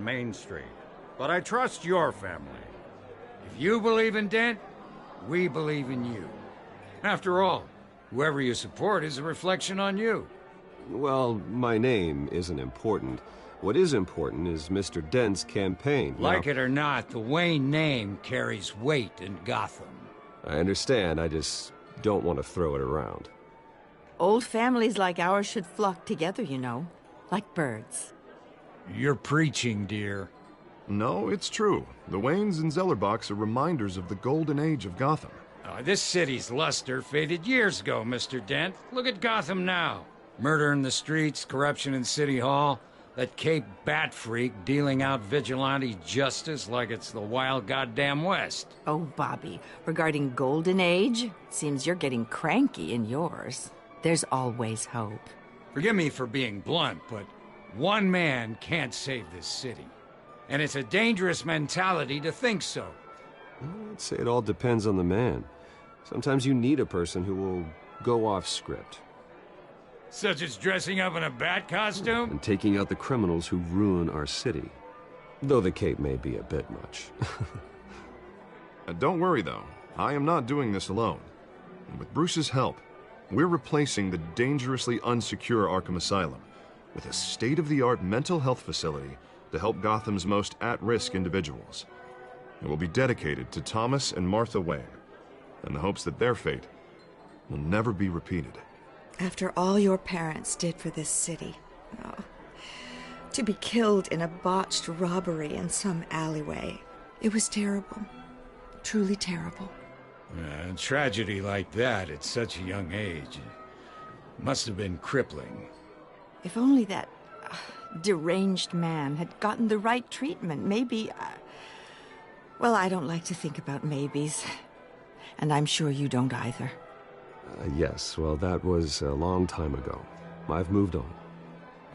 Main Street. But I trust your family. If you believe in Dent, we believe in you. After all, whoever you support is a reflection on you. Well, my name isn't important. What is important is Mr. Dent's campaign. Like it or not, the Wayne name carries weight in Gotham. I understand, I just don't want to throw it around. Old families like ours should flock together, you know, like birds. You're preaching, dear. No, it's true. The Waynes and Zellerbachs are reminders of the golden age of Gotham. This city's luster faded years ago, Mr. Dent. Look at Gotham now. Murder in the streets, corruption in City Hall, that Cape Bat freak dealing out vigilante justice like it's the wild goddamn West. Oh, Bobby, regarding Golden Age, it seems you're getting cranky in yours. There's always hope. Forgive me for being blunt, but one man can't save this city. And it's a dangerous mentality to think so. I'd say it all depends on the man. Sometimes you need a person who will go off script. Such as dressing up in a bat costume? And taking out the criminals who ruin our city. Though the cape may be a bit much. Don't worry, though. I am not doing this alone. And with Bruce's help, we're replacing the dangerously unsecure Arkham Asylum with a state-of-the-art mental health facility to help Gotham's most at-risk individuals. It will be dedicated to Thomas and Martha Wayne, in the hopes that their fate will never be repeated. After all your parents did for this city, to be killed in a botched robbery in some alleyway, it was terrible. Truly terrible. A tragedy like that at such a young age must have been crippling. If only that deranged man had gotten the right treatment, maybe... well, I don't like to think about maybes. And I'm sure you don't either. Yes, well, that was a long time ago. I've moved on.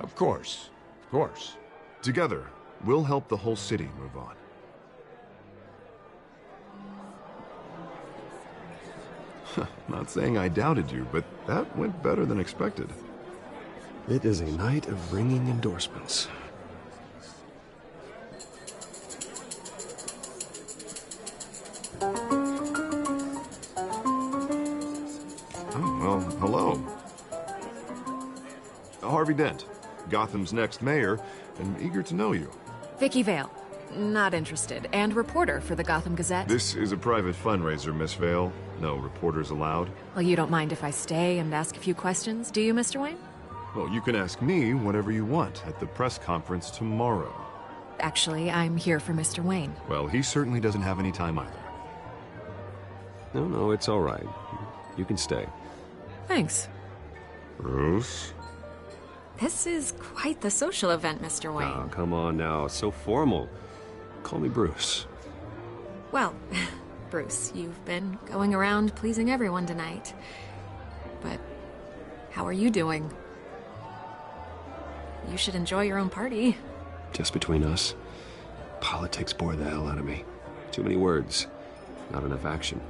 Of course. Of course. Together, we'll help the whole city move on. Not saying I doubted you, but that went better than expected. It is a night of ringing endorsements. Well, hello. Harvey Dent, Gotham's next mayor, and eager to know you. Vicky Vale. Not interested. And reporter for the Gotham Gazette. This is a private fundraiser, Miss Vale. No reporters allowed. Well, you don't mind if I stay and ask a few questions, do you, Mr. Wayne? Well, you can ask me whatever you want at the press conference tomorrow. Actually, I'm here for Mr. Wayne. Well, he certainly doesn't have any time either. No, it's all right. You can stay. Thanks. Bruce? This is quite the social event, Mr. Wayne. Oh, come on now. So formal. Call me Bruce. Well, Bruce, you've been going around pleasing everyone tonight. But how are you doing? You should enjoy your own party. Just between us, politics bore the hell out of me. Too many words, not enough action.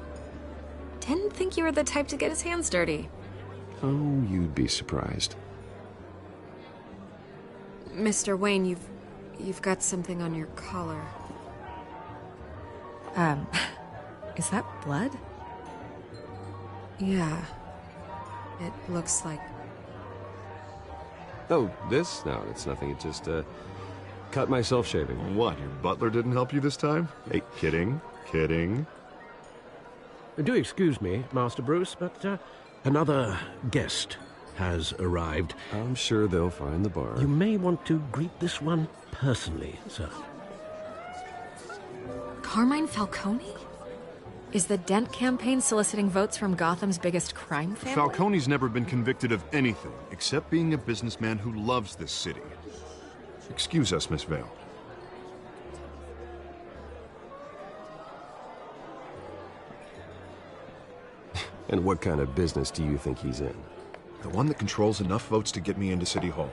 Didn't think you were the type to get his hands dirty. Oh, you'd be surprised. Mr. Wayne, you've got something on your collar. Is that blood? Yeah. It looks like... Oh, this? No, it's nothing. It just, cut myself shaving. What, your butler didn't help you this time? Hey, kidding. Do excuse me, Master Bruce, but another guest has arrived. I'm sure they'll find the bar. You may want to greet this one personally, sir. Carmine Falcone? Is the Dent campaign soliciting votes from Gotham's biggest crime family? Falcone's never been convicted of anything except being a businessman who loves this city. Excuse us, Miss Vale. And what kind of business do you think he's in? The one that controls enough votes to get me into City Hall.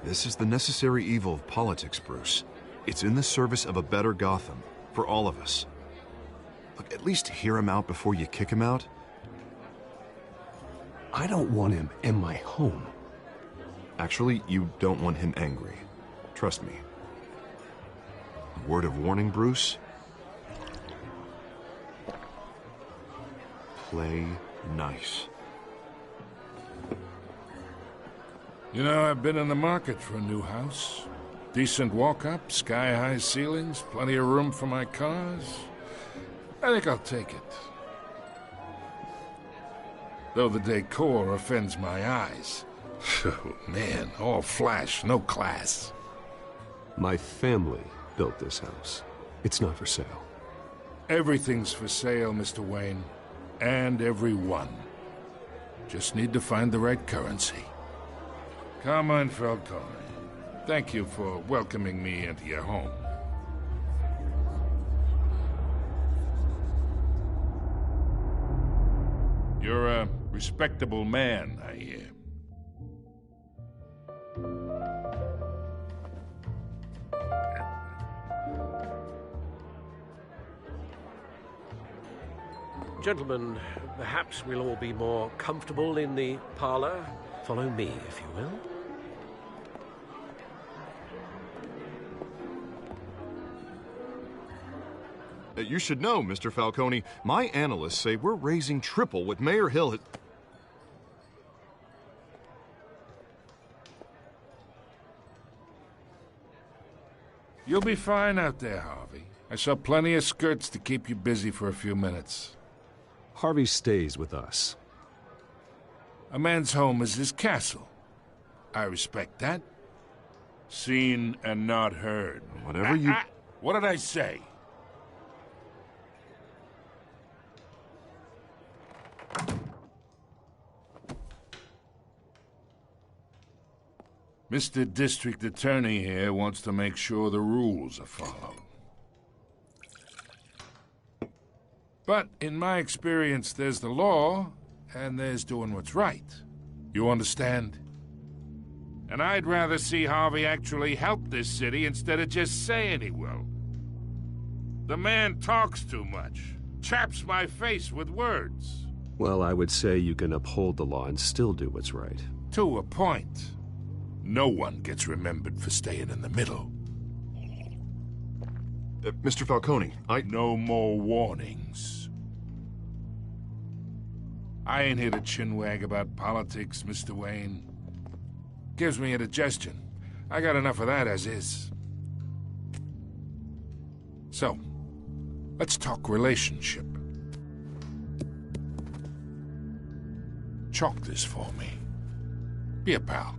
This is the necessary evil of politics, Bruce. It's in the service of a better Gotham, for all of us. Look, at least hear him out before you kick him out. I don't want him in my home. Actually, you don't want him angry. Trust me. Word of warning, Bruce? Play nice. You know, I've been in the market for a new house. Decent walk-up, sky-high ceilings, plenty of room for my cars. I think I'll take it. Though the decor offends my eyes. Oh, man, all flash, no class. My family built this house. It's not for sale. Everything's for sale, Mr. Wayne. And everyone. Just need to find the right currency. Carmine Falcone, thank you for welcoming me into your home. You're a respectable man, I hear. Gentlemen, perhaps we'll all be more comfortable in the parlor. Follow me, if you will. You should know, Mr. Falcone, my analysts say we're raising triple what Mayor Hill had... You'll be fine out there, Harvey. I saw plenty of skirts to keep you busy for a few minutes. Harvey stays with us. A man's home is his castle. I respect that. Seen and not heard. Whatever you... What did I say? Mr. District Attorney here wants to make sure the rules are followed. But in my experience, there's the law, and there's doing what's right. You understand? And I'd rather see Harvey actually help this city instead of just saying he will. The man talks too much, chaps my face with words. Well, I would say you can uphold the law and still do what's right. To a point. No one gets remembered for staying in the middle. Mr. Falcone, No more warnings. I ain't here to chinwag about politics, Mr. Wayne. Gives me indigestion. I got enough of that as is. So, let's talk relationship. Chalk this for me. Be a pal.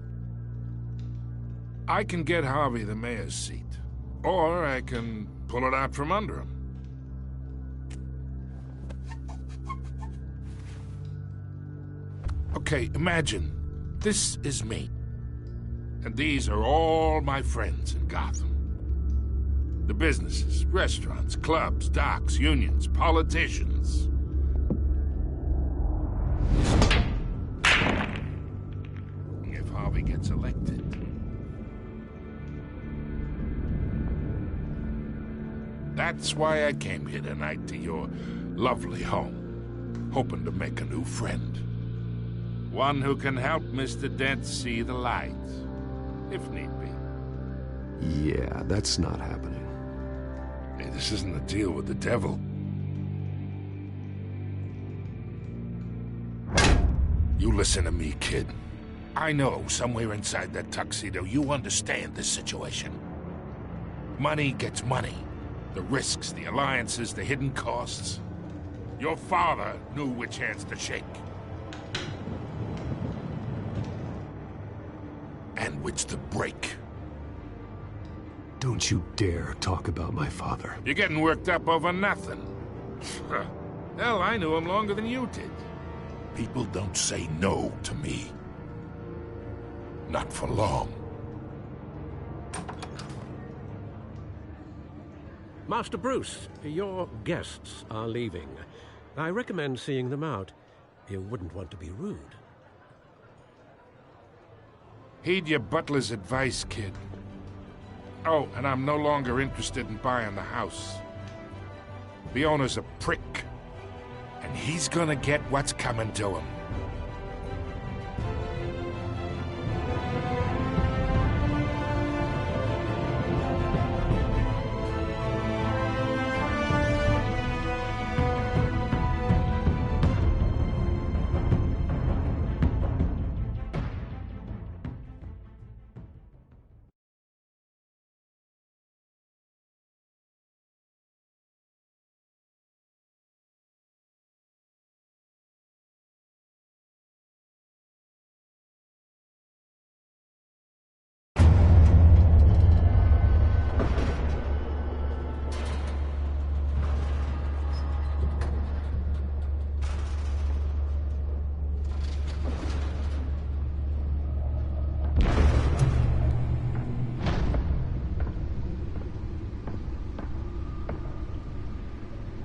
I can get Harvey the mayor's seat, or I can pull it out from under him. Okay, imagine this is me, and these are all my friends in Gotham. The businesses, restaurants, clubs, docks, unions, politicians. If Harvey gets elected, that's why I came here tonight to your lovely home, hoping to make a new friend. One who can help Mr. Dent see the light, if need be. Yeah, that's not happening. Hey, this isn't a deal with the devil. You listen to me, kid. I know somewhere inside that tuxedo you understand this situation. Money gets money. The risks, the alliances, the hidden costs. Your father knew which hands to shake. And which to break. Don't you dare talk about my father. You're getting worked up over nothing. Hell, I knew him longer than you did. People don't say no to me. Not for long. Master Bruce, your guests are leaving. I recommend seeing them out. You wouldn't want to be rude. Heed your butler's advice, kid. Oh, and I'm no longer interested in buying the house. The owner's a prick, and he's gonna get what's coming to him.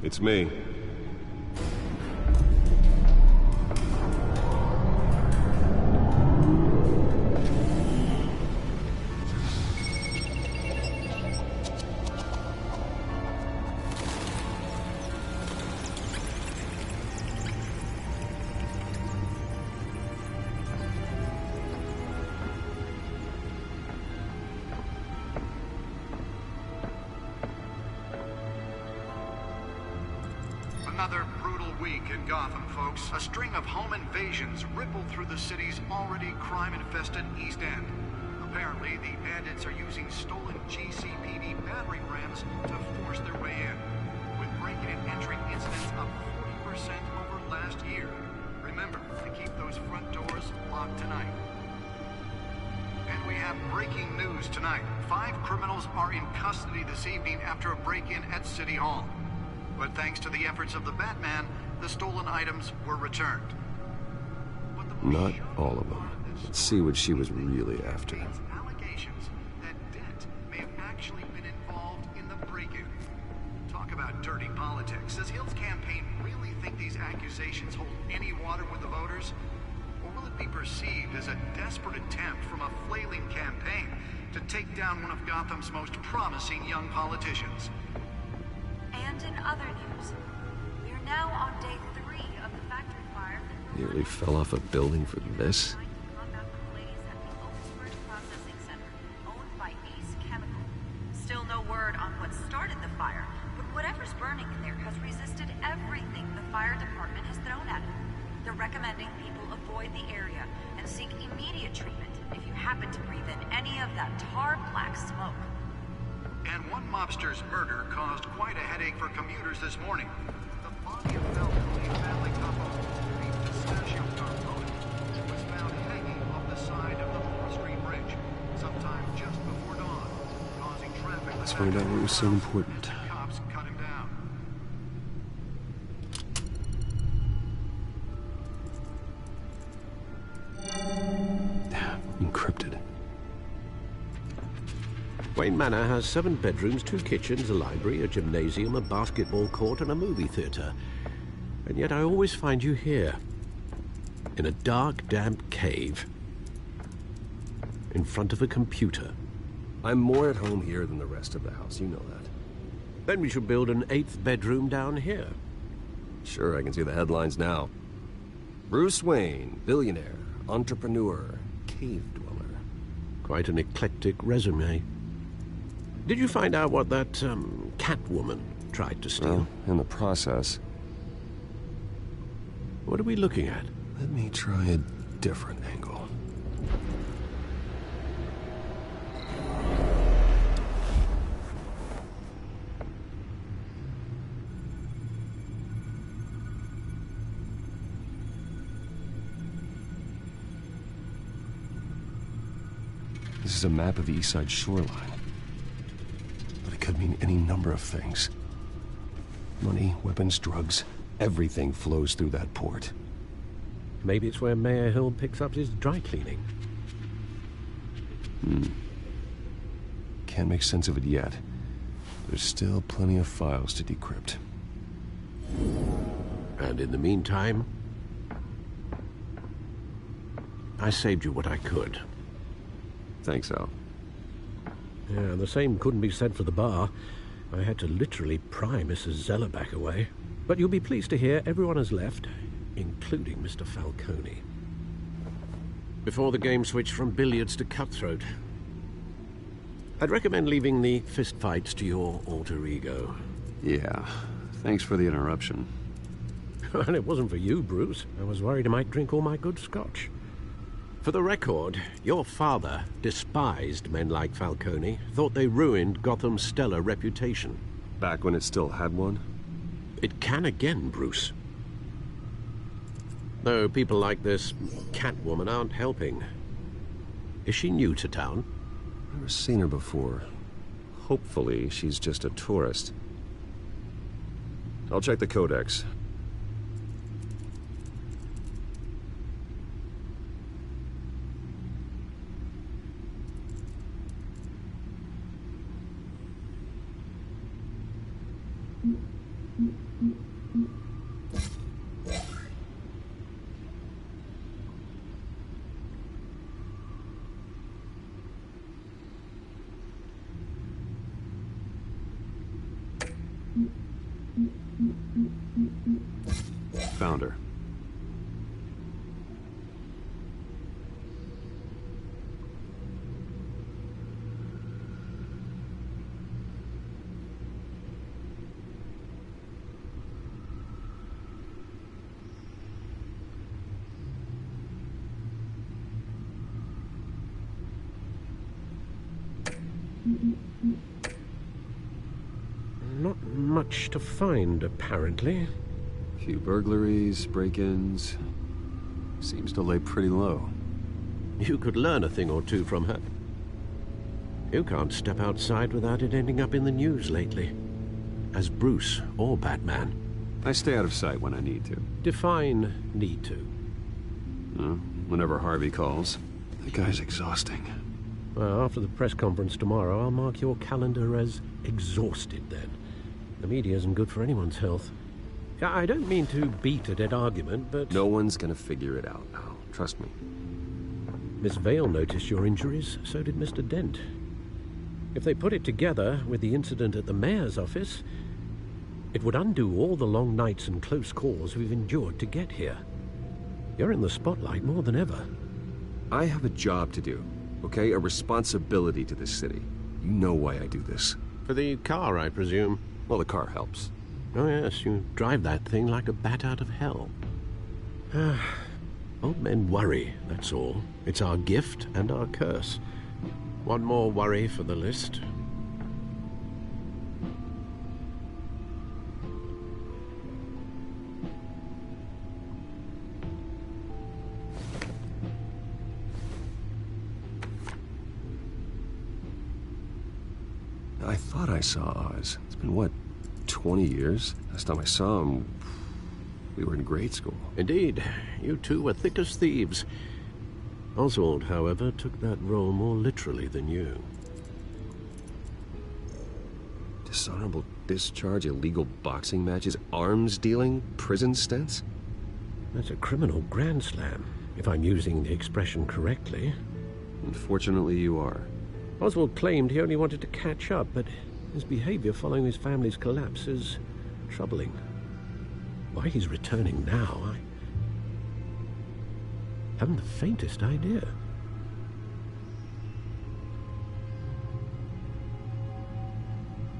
It's me. Another brutal week in Gotham, folks. A string of home invasions rippled through the city's already crime-infested East End. Apparently, the bandits are using stolen GCPD battering rams to force their way in, with breaking and entering incidents up 40% over last year. Remember to keep those front doors locked tonight. And we have breaking news tonight. 5 criminals are in custody this evening after a break-in at City Hall. But thanks to the efforts of the Batman, the stolen items were returned. Not all of them. Let's see what she was really after. Allegations that Dent may have actually been involved in the break-in. Talk about dirty politics. Does Hill's campaign really think these accusations hold any water with the voters? Or will it be perceived as a desperate attempt from a flailing campaign to take down one of Gotham's most promising young politicians? And in other news, we are now on day 3 of the factory fire that Nearly fell off a building for this? combat the blaze at the Otisburg Processing Center, owned by Ace Chemical. Still no word on what started the fire, but whatever's burning in there has resisted everything the fire department has thrown at it. They're recommending people avoid the area and seek immediate treatment if you happen to breathe in any of that tar black smoke. And one mobster's murder caused quite a headache for commuters this morning. The body of Falcone family couple, the pistachio component, was found hanging off the side of the 4th Street Bridge sometime just before dawn, causing traffic. Let's find out what was so important. Cops cut him down. Encrypted. Wayne Manor has 7 bedrooms, 2 kitchens, a library, a gymnasium, a basketball court, and a movie theater. And yet I always find you here, in a dark, damp cave, in front of a computer. I'm more at home here than the rest of the house, you know that. Then we should build an 8th bedroom down here. Sure, I can see the headlines now. Bruce Wayne, billionaire, entrepreneur, cave dweller. Quite an eclectic resume. Did you find out what that, Catwoman tried to steal? Well, in the process. What are we looking at? Let me try a different angle. This is a map of the East Side shoreline. But it could mean any number of things. Money, weapons, drugs, everything flows through that port. Maybe it's where Mayor Hill picks up his dry cleaning. Can't make sense of it yet. There's still plenty of files to decrypt. And in the meantime, I saved you what I could. Thanks, Al. Yeah, the same couldn't be said for the bar. I had to literally pry Mrs. Zellerback away. But you'll be pleased to hear everyone has left, including Mr. Falcone. Before the game switched from billiards to cutthroat. I'd recommend leaving the fistfights to your alter ego. Yeah, thanks for the interruption. And it wasn't for you, Bruce. I was worried I might drink all my good scotch. For the record, your father despised men like Falcone, thought they ruined Gotham's stellar reputation. Back when it still had one? It can again, Bruce. Though people like this Catwoman aren't helping. Is she new to town? Never seen her before. Hopefully, she's just a tourist. I'll check the codex. Found her. Not much to find, apparently. Few burglaries, break-ins. Seems to lay pretty low. You could learn a thing or two from her. You can't step outside without it ending up in the news lately. As Bruce or Batman. I stay out of sight when I need to. Define need to. Whenever Harvey calls. That guy's exhausting. Well, after the press conference tomorrow, I'll mark your calendar as exhausted then. The media isn't good for anyone's health. I don't mean to beat a dead argument, but... No one's gonna figure it out now. Trust me. Miss Vale noticed your injuries, so did Mr. Dent. If they put it together with the incident at the mayor's office, it would undo all the long nights and close calls we've endured to get here. You're in the spotlight more than ever. I have a job to do, okay? A responsibility to this city. You know why I do this. For the car, I presume. Well, the car helps. Oh yes, you drive that thing like a bat out of hell. Old men worry, that's all. It's our gift and our curse. One more worry for the list. I thought I saw Oz. It's been, what, 20 years? Last time I saw him, we were in grade school. Indeed. You two were thick as thieves. Oswald, however, took that role more literally than you. Dishonorable discharge, illegal boxing matches, arms dealing, prison stints? That's a criminal grand slam, if I'm using the expression correctly. Unfortunately, you are. Oswald claimed he only wanted to catch up, but his behavior following his family's collapse is troubling. Why he's returning now, I haven't the faintest idea.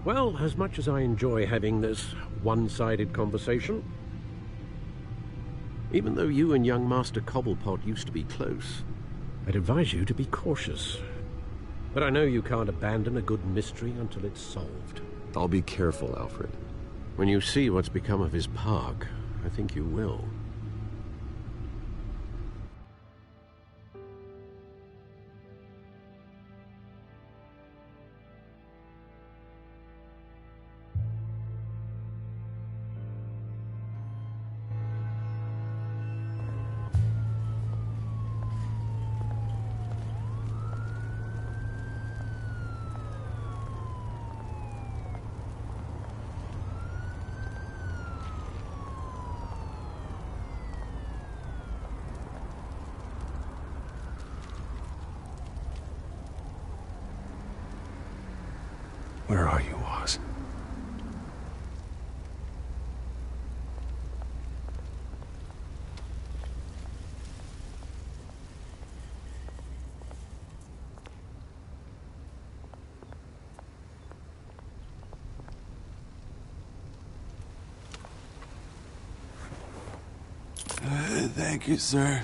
Well, as much as I enjoy having this one-sided conversation, even though you and young Master Cobblepot used to be close, I'd advise you to be cautious. But I know you can't abandon a good mystery until it's solved. I'll be careful, Alfred. When you see what's become of his park, I think you will. Where are you, Oz? Thank you, sir.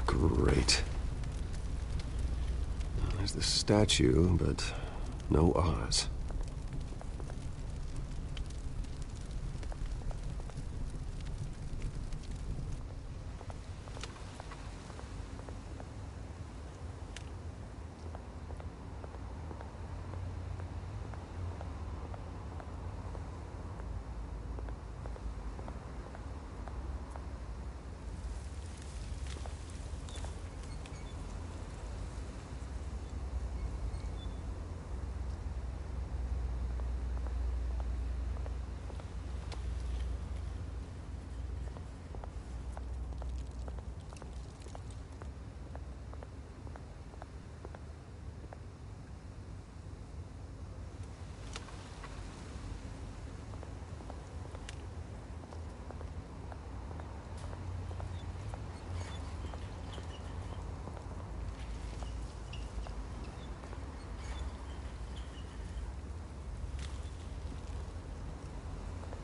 Great. There's the statue, but no Oz.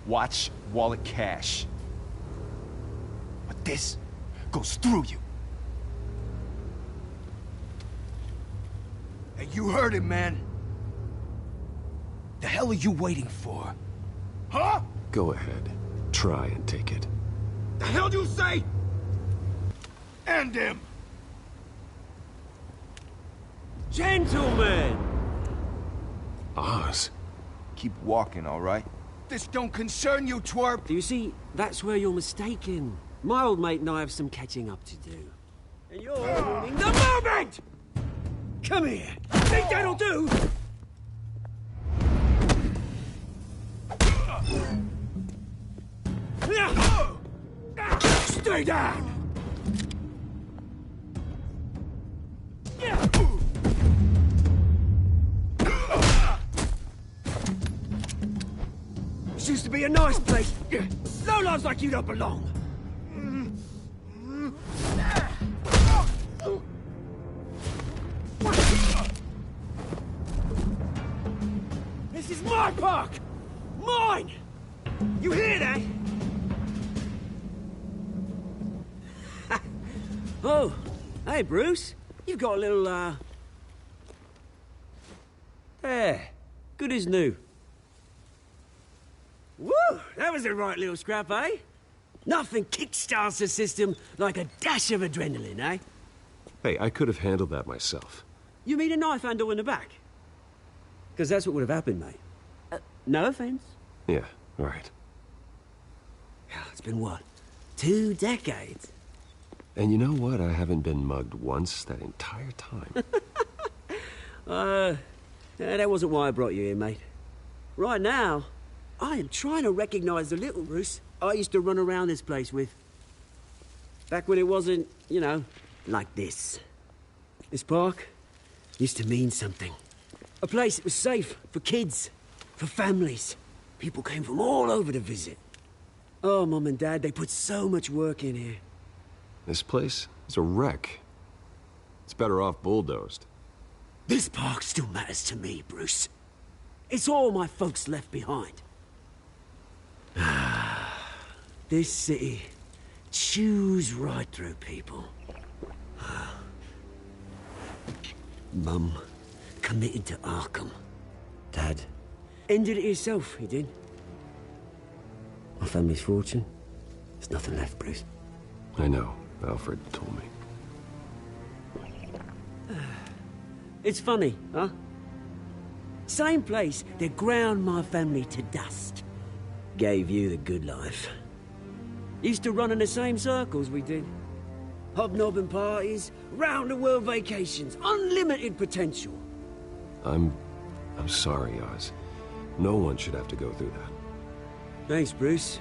Watch, wallet, cash. But this goes through you. Hey, you heard it, man. The hell are you waiting for? Huh? Go ahead. Try and take it. The hell do you say? End him! Gentlemen! Oz. Keep walking, all right? This don't concern you, twerp! You see, that's where you're mistaken. My old mate and I have some catching up to do. And you're ruining the moment! Come here! Think that'll do? Stay down! This used to be a nice place. Lowlifes like you don't belong. This is my park! Mine! You hear that? Oh, hey, Bruce. You've got a little, There. Good as new. Woo! That was a right little scrap, eh? Nothing kickstarts the system like a dash of adrenaline, eh? Hey, I could have handled that myself. You mean a knife handle in the back? Because that's what would have happened, mate. No offense. Yeah, right. It's been what? 2 decades? And you know what? I haven't been mugged once that entire time. That wasn't why I brought you here, mate. Right now, I am trying to recognize the little Bruce I used to run around this place with. Back when it wasn't, you know, like this. This park used to mean something. A place that was safe for kids, for families. People came from all over to visit. Oh, Mum and Dad, they put so much work in here. This place is a wreck. It's better off bulldozed. This park still matters to me, Bruce. It's all my folks left behind. This city chews right through people. Mum committed to Arkham. Dad ended it himself, he did. My family's fortune, there's nothing left, Bruce. I know. Alfred told me. It's funny, huh? Same place that ground my family to dust. Gave you the good life. Used to run in the same circles we did. Hobnobbing parties, round-the-world vacations, unlimited potential. I'm sorry, Oz. No one should have to go through that. Thanks, Bruce.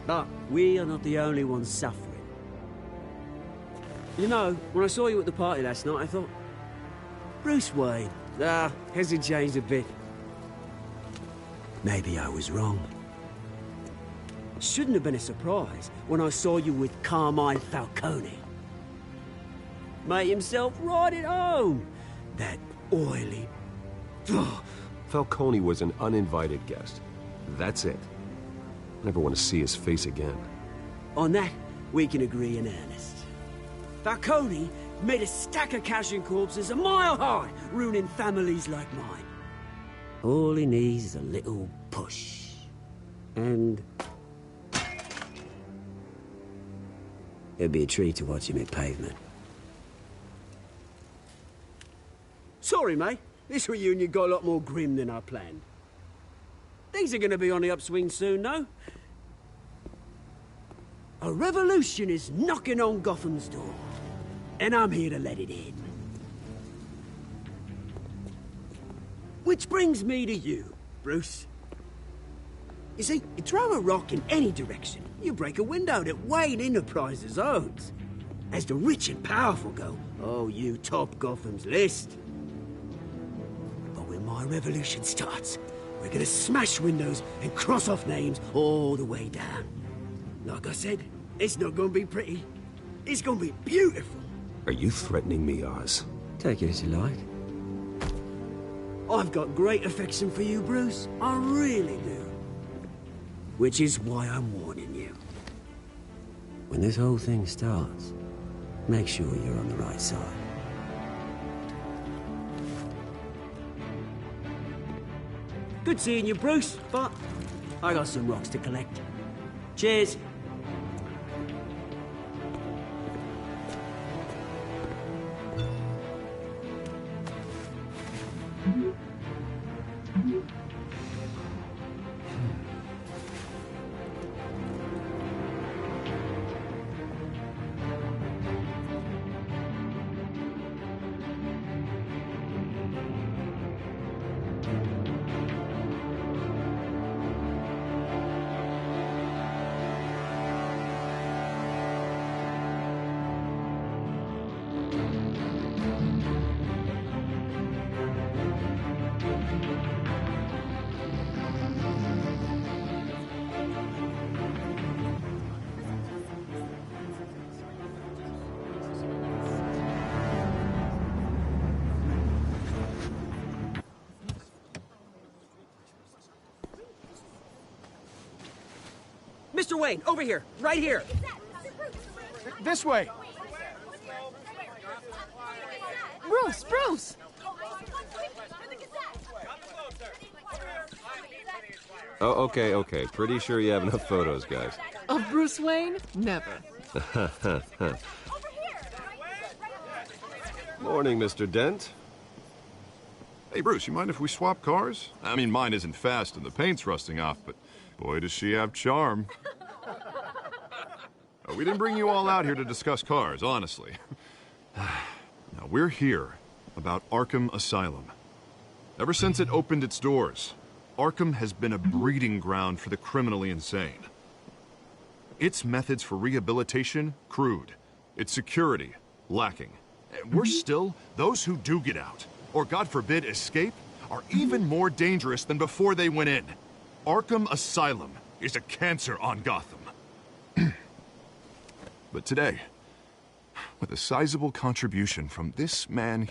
But we are not the only ones suffering. You know, when I saw you at the party last night, I thought, Bruce Wayne. Hasn't changed a bit. Maybe I was wrong. Shouldn't have been a surprise when I saw you with Carmine Falcone. Made himself right at home. That oily... Falcone was an uninvited guest. That's it. Never want to see his face again. On that, we can agree in earnest. Falcone made a stack of cash and corpses a mile high, ruining families like mine. All he needs is a little push. And... it'd be a treat to watch him hit pavement. Sorry, mate. This reunion got a lot more grim than I planned. Things are gonna be on the upswing soon, no? A revolution is knocking on Gotham's door. And I'm here to let it in. Which brings me to you, Bruce. You see, you throw a rock in any direction, you break a window that Wayne Enterprises owns. As the rich and powerful go, oh, you top Gotham's list. But when my revolution starts, we're gonna smash windows and cross off names all the way down. Like I said, it's not gonna be pretty. It's gonna be beautiful. Are you threatening me, Oz? Take it as you like. I've got great affection for you, Bruce. I really do. Which is why I'm warning you. When this whole thing starts, make sure you're on the right side. Good seeing you, Bruce, but I got some rocks to collect. Cheers. Mr. Wayne, over here, right here. This way. Bruce! Oh, okay. Pretty sure you have enough photos, guys. Of Bruce Wayne? Never. Morning, Mr. Dent. Hey, Bruce, you mind if we swap cars? I mean, mine isn't fast and the paint's rusting off, but boy, does she have charm. We didn't bring you all out here to discuss cars, honestly. Now, we're here about Arkham Asylum. Ever since it opened its doors, Arkham has been a breeding ground for the criminally insane. Its methods for rehabilitation, crude. Its security, lacking. And worse still, those who do get out, or God forbid escape, are even more dangerous than before they went in. Arkham Asylum is a cancer on Gotham. But today, with a sizable contribution from this man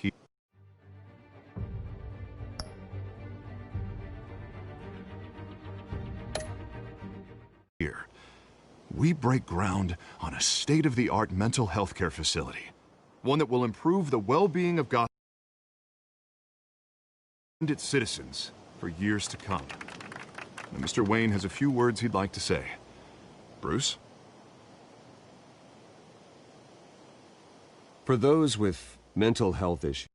here, we break ground on a state-of-the-art mental health care facility. One that will improve the well-being of Gotham and its citizens for years to come. And Mr. Wayne has a few words he'd like to say. Bruce? For those with mental health issues,